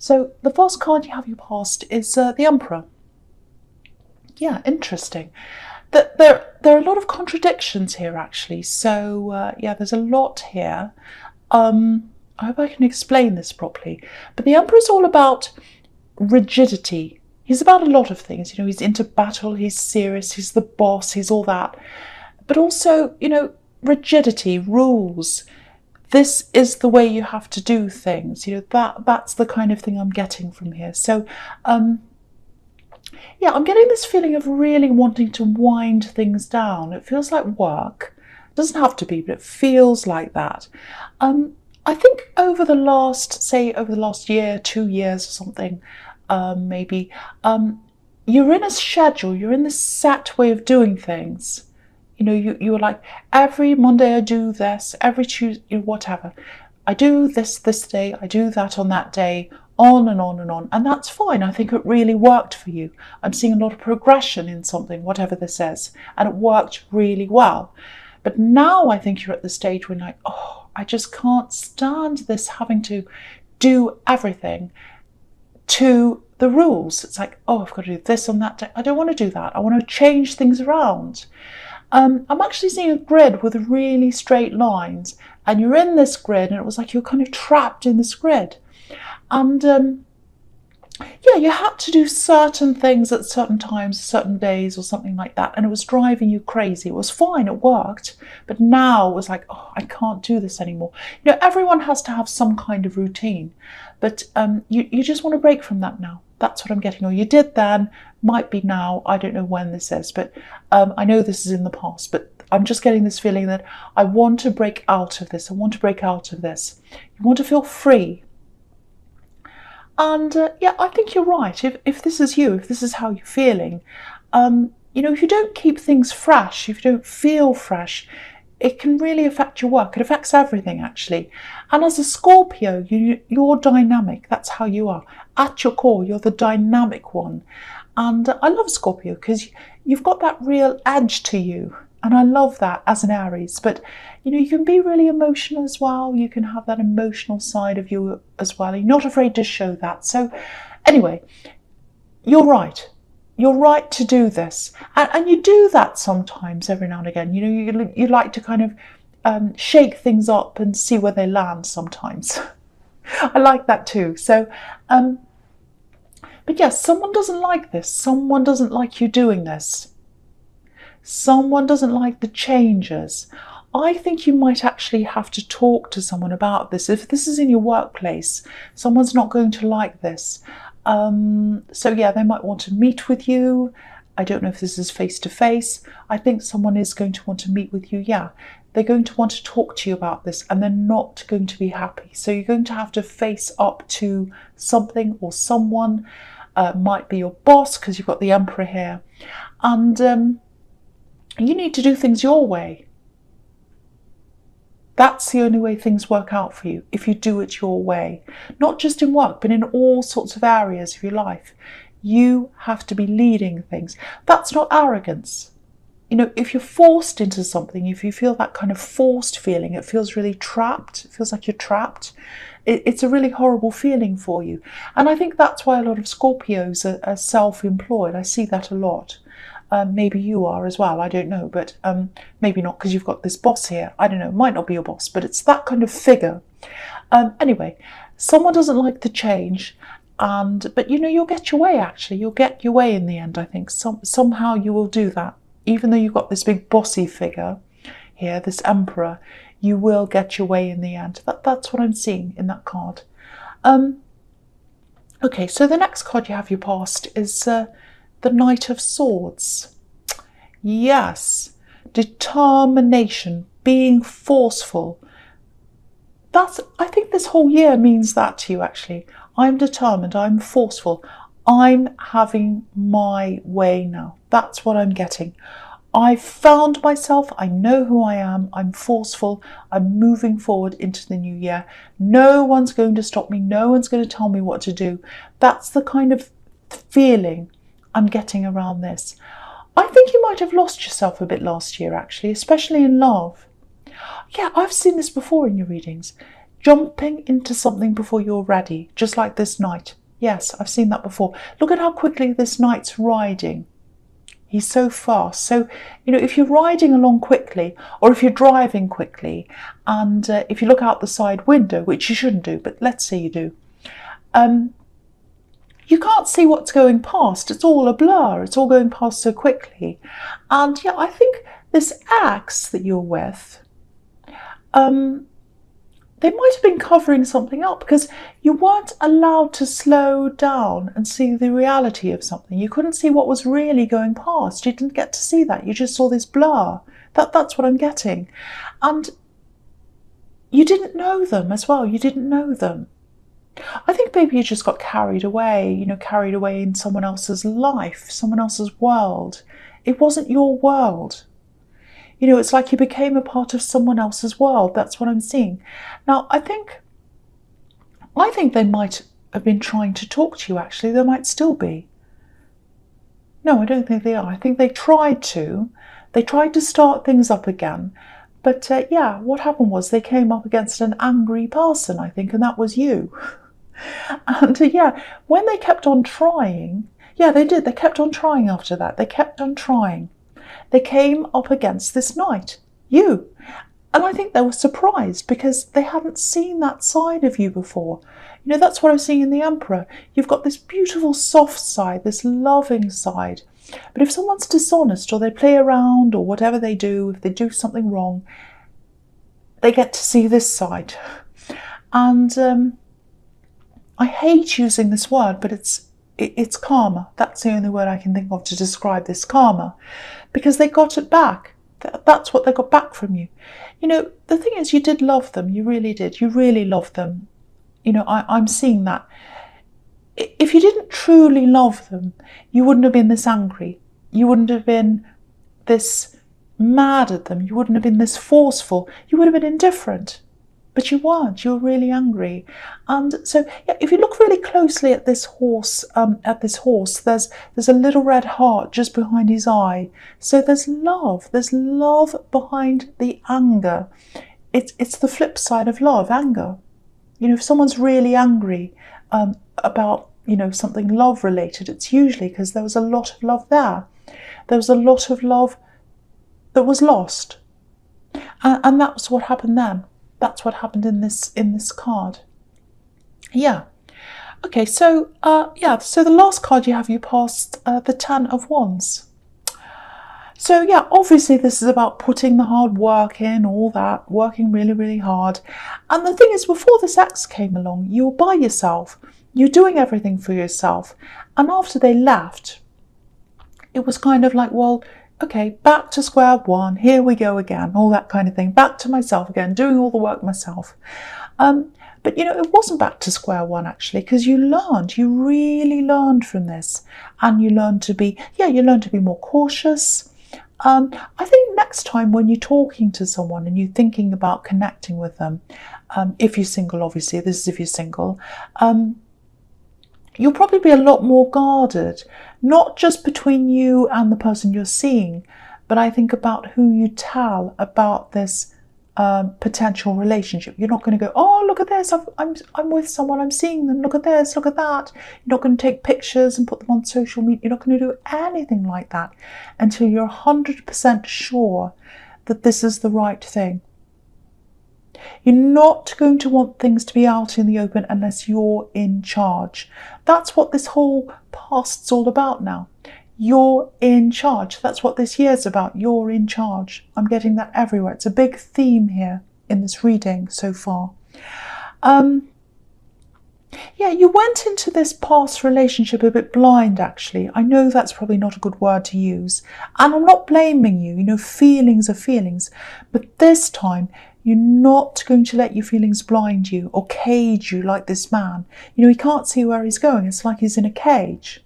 So the first card you have your past is the Emperor. Yeah, interesting. There are a lot of contradictions here, actually. So yeah, there's a lot here. I hope I can explain this properly. But the Emperor is all about rigidity. He's about a lot of things. You know, he's into battle, he's serious, he's the boss, he's all that. But also, you know, rigidity, rules. This is the way you have to do things. You know, that's the kind of thing I'm getting from here. So, yeah, I'm getting this feeling of really wanting to wind things down. It feels like work. It doesn't have to be, but it feels like that. I think over the last year, 2 years or something, maybe, you're in a schedule, you're in this set way of doing things. You know, you were like, every Monday I do this, every Tuesday, whatever. I do this day, I do that on that day, on and on and on. And that's fine. I think it really worked for you. I'm seeing a lot of progression in something, whatever this is. And it worked really well. But now I think you're at the stage when like, oh, I just can't stand this having to do everything to the rules. It's like, oh, I've got to do this on that day. I don't want to do that. I want to change things around. I'm actually seeing a grid with really straight lines, and you're in this grid, and it was like you're kind of trapped in this grid. And yeah, you had to do certain things at certain times, certain days or something like that, and it was driving you crazy. It was fine, it worked, but now it was like, oh, I can't do this anymore. You know, everyone has to have some kind of routine, but you just want to break from that now. That's what I'm getting. Or you did then, might be now. I don't know when this is, but I know this is in the past, but I'm just getting this feeling that I want to break out of this. I want to break out of this. You want to feel free. And yeah, I think you're right. If this is you, if this is how you're feeling, you know, if you don't keep things fresh, if you don't feel fresh, it can really affect your work. It affects everything, actually. And as a Scorpio, you're dynamic. That's how you are. At your core, you're the dynamic one. And I love Scorpio because you've got that real edge to you. And I love that as an Aries. But, you know, you can be really emotional as well. You can have that emotional side of you as well. You're not afraid to show that. So anyway, you're right. You're right to do this. And you do that sometimes every now and again. You know, you like to kind of shake things up and see where they land sometimes. I like that too. So, but yes, someone doesn't like this. Someone doesn't like you doing this. Someone doesn't like the changes. I think you might actually have to talk to someone about this. If this is in your workplace, someone's not going to like this. So yeah, they might want to meet with you. I don't know if this is face to face. I think someone is going to want to meet with you. Yeah, they're going to want to talk to you about this, and they're not going to be happy. So you're going to have to face up to something or someone. Might be your boss, because you've got the Emperor here. And you need to do things your way. That's the only way things work out for you, if you do it your way. Not just in work, but in all sorts of areas of your life. You have to be leading things. That's not arrogance. You know, if you're forced into something, if you feel that kind of forced feeling, it feels really trapped. It feels like you're trapped. It's a really horrible feeling for you. And I think that's why a lot of Scorpios are self-employed. I see that a lot. Maybe you are as well, I don't know, but maybe not, because you've got this boss here. I don't know, it might not be your boss, but it's that kind of figure. Anyway, someone doesn't like the change, but you know, you'll get your way, actually. You'll get your way in the end, I think. Somehow you will do that. Even though you've got this big bossy figure here, this Emperor, you will get your way in the end. That's what I'm seeing in that card. Okay, so the next card you have your past is the Knight of Swords. Yes, determination, being forceful. I think this whole year means that to you, actually. I'm determined, I'm forceful. I'm having my way now. That's what I'm getting. I've found myself, I know who I am, I'm forceful, I'm moving forward into the new year. No one's going to stop me, no one's going to tell me what to do. That's the kind of feeling I'm getting around this. I think you might have lost yourself a bit last year, actually, especially in love. Yeah, I've seen this before in your readings. jumping into something before you're ready, just like this knight. Yes, I've seen that before. Look at how quickly this knight's riding. He's so fast. So, if you're riding along quickly, or if you're driving quickly, and if you look out the side window, which you shouldn't do, but let's say you do, you can't see what's going past. It's all a blur. It's all going past so quickly. And yeah, I think this ex that you're with, they might have been covering something up, because you weren't allowed to slow down and see the reality of something. You couldn't see what was really going past. You didn't get to see that. You just saw this blur. That's what I'm getting. And you didn't know them as well. You didn't know them. I think maybe you just got carried away, carried away in someone else's life, someone else's world. It wasn't your world. It's like you became a part of someone else's world. That's what I'm seeing. Now, I think they might have been trying to talk to you, actually. They might still be. No, I don't think they are. I think they tried to. They tried to start things up again. But yeah, what happened was they came up against an angry person, I think, and that was you. And yeah, when they kept on trying, yeah, they did. They kept on trying after that. They kept on trying. They came up against this knight, you. And I think they were surprised, because they hadn't seen that side of you before. That's what I'm seeing in the Emperor. You've got this beautiful soft side, this loving side. But if someone's dishonest, or they play around, or whatever they do, if they do something wrong, they get to see this side. And I hate using this word, but it's karma. That's the only word I can think of to describe this, karma. Because they got it back. That's what they got back from you. The thing is, you did love them. You really did. You really loved them. I'm seeing that. If you didn't truly love them, you wouldn't have been this angry. You wouldn't have been this mad at them. You wouldn't have been this forceful. You would have been indifferent. But you weren't. You were really angry. And so, yeah, if you look really closely at this horse, there's a little red heart just behind his eye. So there's love. There's love behind the anger. It's the flip side of love, anger. If someone's really angry about something love related, it's usually because there was a lot of love there. There was a lot of love that was lost, and that's what happened then. That's what happened in this card. Yeah. Okay, so so the last card you have, you passed the Ten of Wands. So yeah, obviously this is about putting the hard work in, all that, working really, really hard. And the thing is, before this ex came along, you were by yourself. You're doing everything for yourself. And after they left, it was kind of like, well, okay, back to square one, here we go again, all that kind of thing. Back to myself again, doing all the work myself. But it wasn't back to square one, actually, because you really learned from this. And you learned to be more cautious. I think next time when you're talking to someone and you're thinking about connecting with them, if you're single, obviously, this is if you're single, you'll probably be a lot more guarded, not just between you and the person you're seeing, but I think about who you tell about this potential relationship. You're not going to go, oh, look at this, I'm with someone, I'm seeing them, look at this, look at that. You're not going to take pictures and put them on social media. You're not going to do anything like that until you're 100% sure that this is the right thing. You're not going to want things to be out in the open unless you're in charge. That's what this whole past's all about now. You're in charge. That's what this year's about. You're in charge. I'm getting that everywhere. It's a big theme here in this reading so far. Yeah, you went into this past relationship a bit blind, actually. I know that's probably not a good word to use. And I'm not blaming you. Feelings are feelings. But this time, you're not going to let your feelings blind you or cage you like this man. He can't see where he's going. It's like he's in a cage.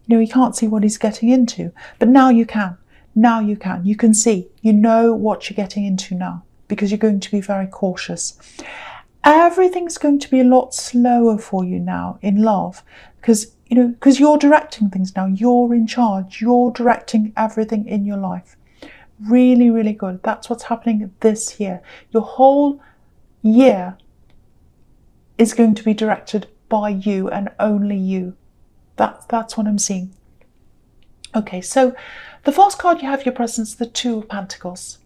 He can't see what he's getting into. But now you can. Now you can. You can see. You know what you're getting into now because you're going to be very cautious. Everything's going to be a lot slower for you now in love because you're directing things now. You're in charge. You're directing everything in your life. Really, really good. That's what's happening this year. Your whole year is going to be directed by you and only you. That's what I'm seeing. Okay, so the first card you have your presence, the Two of Pentacles.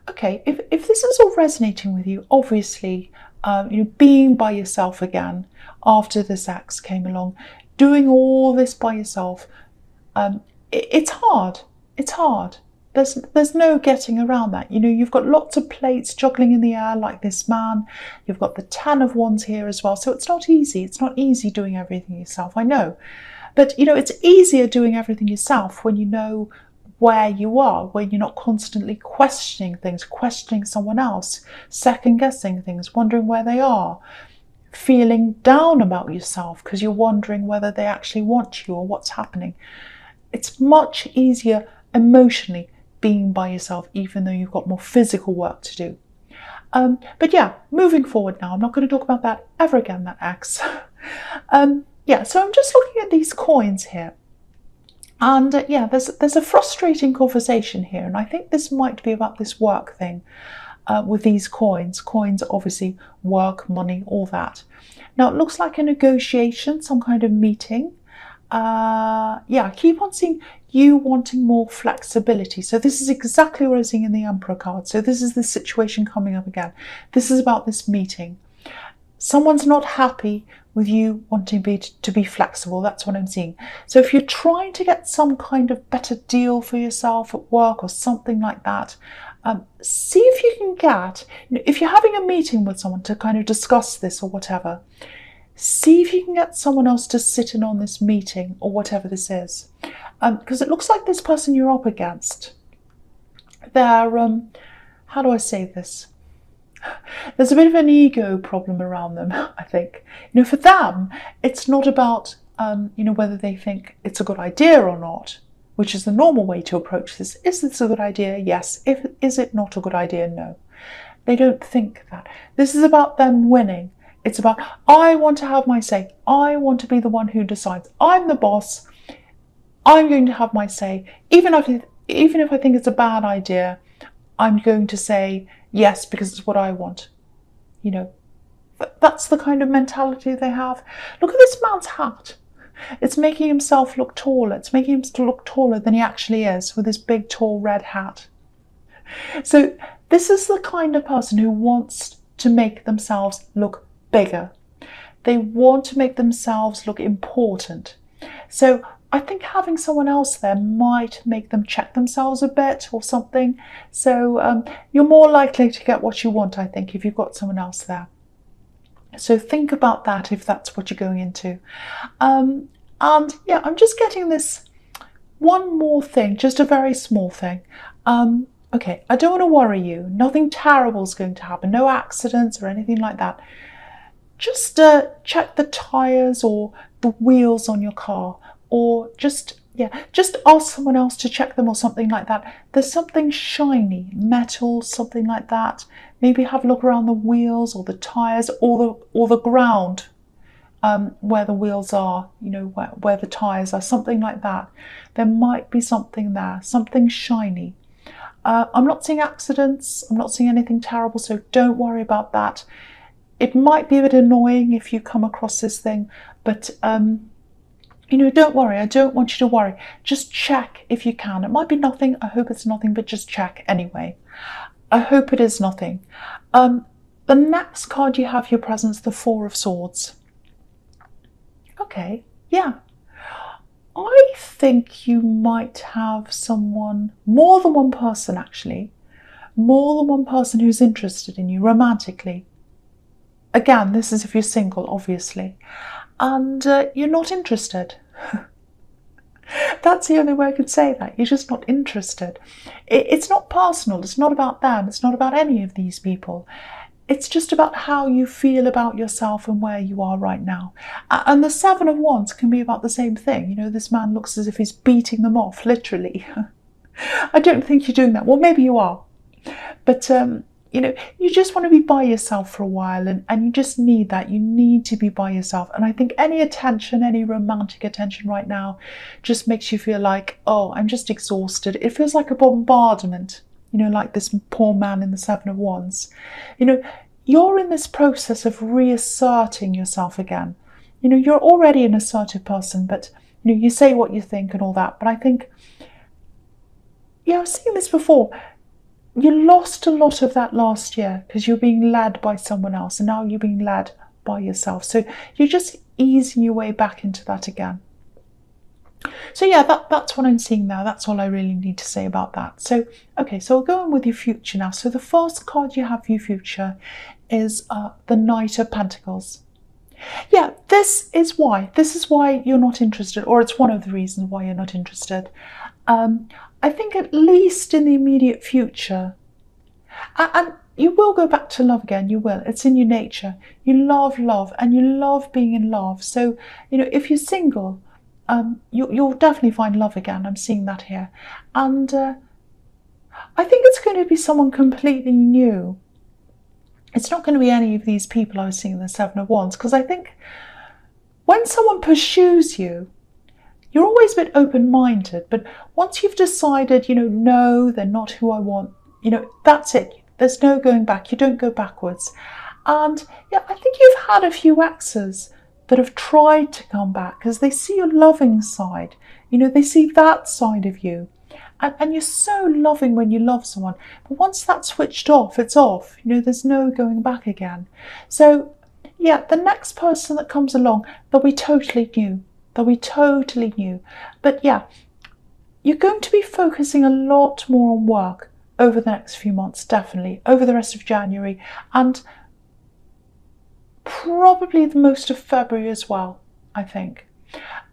Okay, if this is all resonating with you, obviously, being by yourself again after this ex came along, doing all this by yourself, it's hard. It's hard. There's no getting around that. You've got lots of plates juggling in the air like this man. You've got the Ten of Wands here as well. So it's not easy. It's not easy doing everything yourself, I know. But, it's easier doing everything yourself when you know where you are, when you're not constantly questioning things, questioning someone else, second-guessing things, wondering where they are, feeling down about yourself because you're wondering whether they actually want you or what's happening. It's much easier emotionally being by yourself, even though you've got more physical work to do. But yeah, moving forward now, I'm not going to talk about that ever again, that ex. Yeah, so I'm just looking at these coins here. And yeah, there's a frustrating conversation here. And I think this might be about this work thing with these coins. Coins, obviously, work, money, all that. Now, it looks like a negotiation, some kind of meeting. Yeah, I keep on seeing you wanting more flexibility. So this is exactly what I'm seeing in the Emperor card. So this is the situation coming up again. This is about this meeting. Someone's not happy with you wanting to be flexible. That's what I'm seeing. So if you're trying to get some kind of better deal for yourself at work or something like that, see if you can get, if you're having a meeting with someone to kind of discuss this or whatever, see if you can get someone else to sit in on this meeting or whatever this is. Because it looks like this person you're up against, they're, how do I say this? There's a bit of an ego problem around them, I think. For them, it's not about, whether they think it's a good idea or not, which is the normal way to approach this. Is this a good idea? Yes. Is it not a good idea? No. They don't think that. This is about them winning. It's about, I want to have my say. I want to be the one who decides. I'm the boss. I'm going to have my say. Even if I think it's a bad idea, I'm going to say yes because it's what I want. That's the kind of mentality they have. Look at this man's hat. It's making himself look taller. It's making him look taller than he actually is with his big, tall red hat. So this is the kind of person who wants to make themselves look bigger. They want to make themselves look important. So I think having someone else there might make them check themselves a bit or something. So you're more likely to get what you want, I think, if you've got someone else there. So think about that if that's what you're going into. And yeah, I'm just getting this one more thing, just a very small thing. Okay, I don't want to worry you. Nothing terrible is going to happen. No accidents or anything like that. Just check the tyres or the wheels on your car. Or just ask someone else to check them or something like that. There's something shiny, metal, something like that. Maybe have a look around the wheels or the tyres or the ground where the wheels are, where the tyres are, something like that. There might be something there, something shiny. I'm not seeing accidents. I'm not seeing anything terrible, so don't worry about that. It might be a bit annoying if you come across this thing, but don't worry. I don't want you to worry. Just check if you can. It might be nothing. I hope it's nothing, but just check anyway. I hope it is nothing. The next card you have your presence, the Four of Swords. Okay, yeah. I think you might have someone, more than one person actually, more than one person who's interested in you romantically. Again, this is if you're single, obviously. And you're not interested. That's the only way I could say that. You're just not interested. It's not personal. It's not about them. It's not about any of these people. It's just about how you feel about yourself and where you are right now. And the Seven of Wands can be about the same thing. This man looks as if he's beating them off, literally. I don't think you're doing that. Well, maybe you are. But you just want to be by yourself for a while and you just need that. You need to be by yourself. And I think any attention, any romantic attention right now just makes you feel like, oh, I'm just exhausted. It feels like a bombardment, like this poor man in the Seven of Wands. you're in this process of reasserting yourself again. You know, you're already an assertive person, but you know, you say what you think and all that. But I think, yeah, I've seen this before. You lost a lot of that last year because you're being led by someone else, and now you're being led by yourself. So you're just easing your way back into that again. So yeah, that's what I'm seeing now. That's all I really need to say about that. So, okay, so we'll go on with your future now. So the first card you have for your future is the Knight of Pentacles. Yeah, this is why you're not interested, or it's one of the reasons why you're not interested. I think at least in the immediate future, and you will go back to love again, you will. It's in your nature. You love love, and you love being in love. So, you know, if you're single, you'll definitely find love again. I'm seeing that here. And I think it's going to be someone completely new. It's not going to be any of these people I was seeing in the Seven of Wands, because I think when someone pursues you, you're always a bit open-minded, but once you've decided, you know, no, they're not who I want, you know, that's it. There's no going back. You don't go backwards. And yeah, I think you've had a few exes that have tried to come back because they see your loving side. You know, they see that side of you. And you're so loving when you love someone. But once that's switched off, it's off. You know, there's no going back again. So yeah, the next person that comes along, they'll be totally new. They'll be totally new. But yeah, you're going to be focusing a lot more on work over the next few months, definitely, over the rest of January, and probably the most of February as well, I think.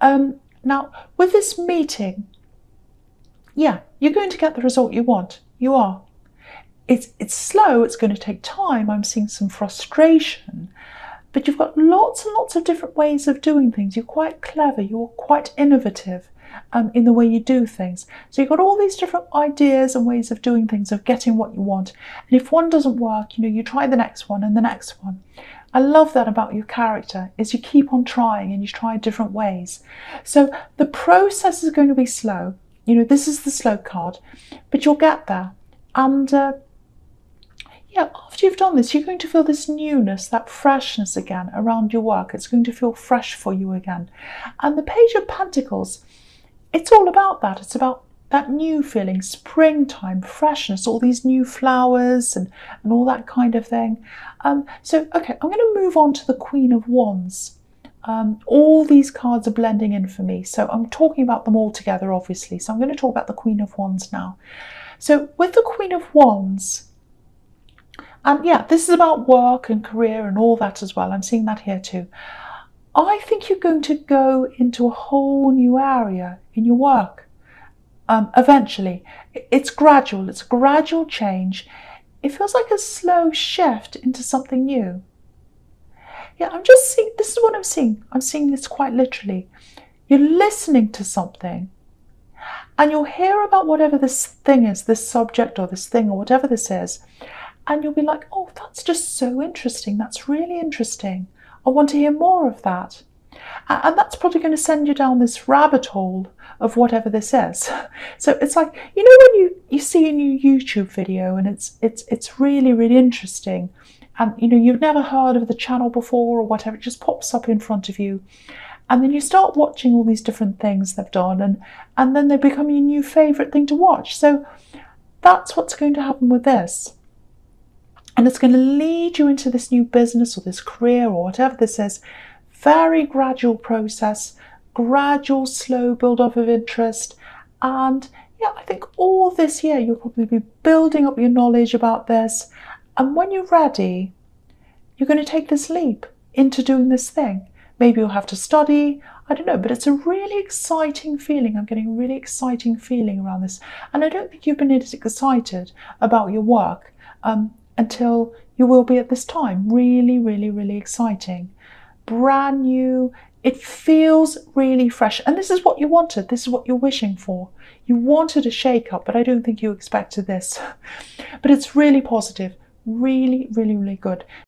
Now, with this meeting, yeah, you're going to get the result you want. You are. It's slow, it's going to take time. I'm seeing some frustration. But you've got lots and lots of different ways of doing things. You're quite clever, you're quite innovative in the way you do things. So you've got all these different ideas and ways of doing things, of getting what you want. And if one doesn't work, you know, you try the next one and the next one. I love that about your character, is you keep on trying and you try different ways. So the process is going to be slow. You know, this is the slow card, but you'll get there. And yeah, after you've done this, you're going to feel this newness, that freshness again around your work. It's going to feel fresh for you again. And the Page of Pentacles, it's all about that. It's about that new feeling, springtime, freshness, all these new flowers and all that kind of thing. So, okay, I'm going to move on to the Queen of Wands. All these cards are blending in for me. So I'm talking about them all together, obviously. So I'm going to talk about the Queen of Wands now. So with the Queen of Wands, and yeah, this is about work and career and all that as well. I'm seeing that here too. I think you're going to go into a whole new area in your work. Eventually. It's gradual. It's a gradual change. It feels like a slow shift into something new. Yeah, I'm just seeing, this is what I'm seeing. I'm seeing this quite literally. You're listening to something and you'll hear about whatever this thing is, this subject or this thing or whatever this is. And you'll be like, oh, that's just so interesting. That's really interesting. I want to hear more of that. And that's probably going to send you down this rabbit hole of whatever this is. So it's like, you know, when you see a new YouTube video and it's really, really interesting. And, you know, you've never heard of the channel before or whatever, it just pops up in front of you. And then you start watching all these different things they've done and then they become your new favourite thing to watch. So that's what's going to happen with this. And it's going to lead you into this new business or this career or whatever this is. Very gradual process, gradual, slow build-up of interest. And yeah, I think all this year you'll probably be building up your knowledge about this. And when you're ready, you're going to take this leap into doing this thing. Maybe you'll have to study, I don't know, but it's a really exciting feeling. I'm getting a really exciting feeling around this. And I don't think you've been as excited about your work until you will be at this time. Really, really, really exciting. Brand new. It feels really fresh. And this is what you wanted. This is what you're wishing for. You wanted a shake-up, but I don't think you expected this. But it's really positive. Really, really, really good.